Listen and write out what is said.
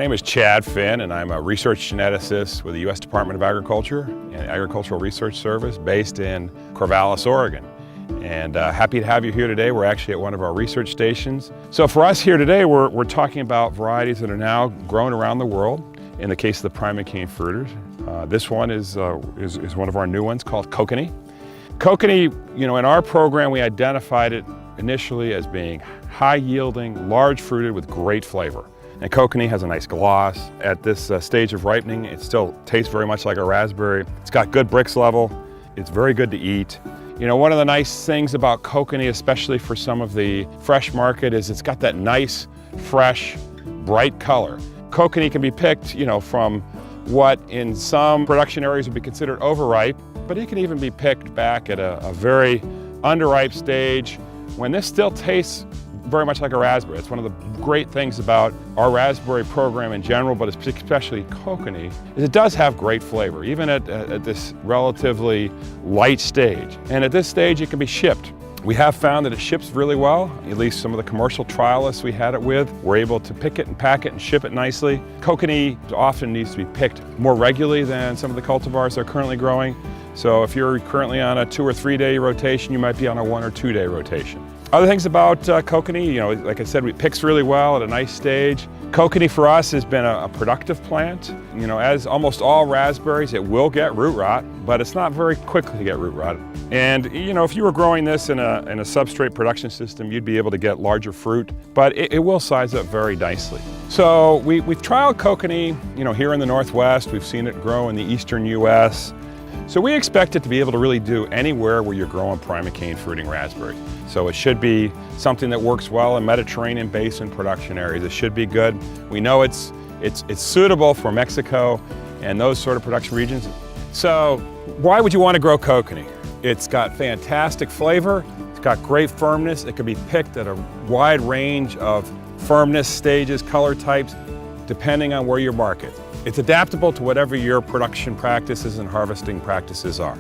name is Chad Finn, and I'm a research geneticist with the U.S. Department of Agriculture and Agricultural Research Service based in Corvallis, Oregon. And happy to have you here today. We're actually at one of our research stations. So for us here today, we're talking about varieties that are now grown around the world. In the case of the prime cane fruiters, this one is one of our new ones called Kokanee. Kokanee, in our program, we identified it initially as being high-yielding, large-fruited with great flavor. And Kokanee has a nice gloss. At this stage of ripening, it still tastes very much like a raspberry. It's got good Brix level. It's very good to eat. One of the nice things about Kokanee, especially for some of the fresh market, is it's got that nice, fresh, bright color. Kokanee can be picked, from what in some production areas would be considered overripe, but it can even be picked back at a very underripe stage when this still tastes very much like a raspberry. It's one of the great things about our raspberry program in general, but especially Kokanee, is it does have great flavor, even at this relatively light stage. And at this stage, it can be shipped. We have found that it ships really well. At least some of the commercial trialists we had it with were able to pick it and pack it and ship it nicely. Kokanee often needs to be picked more regularly than some of the cultivars they're currently growing. So if you're currently on a 2 or 3 day rotation, you might be on a 1 or 2 day rotation. Other things about Kokanee, like I said, it picks really well at a nice stage. Kokanee for us has been a productive plant. As almost all raspberries, it will get root rot, but it's not very quickly to get root rot. And if you were growing this in a substrate production system, you'd be able to get larger fruit, but it will size up very nicely. So we've trialed Kokanee, here in the Northwest. We've seen it grow in the eastern U.S. So we expect it to be able to really do anywhere where you're growing prime cane fruiting raspberries. So it should be something that works well in Mediterranean basin production areas. It should be good. We know it's suitable for Mexico and those sort of production regions. So why would you want to grow Kokanee? It's got fantastic flavor. It's got great firmness. It can be picked at a wide range of firmness stages, color types, depending on where you market. It's adaptable to whatever your production practices and harvesting practices are.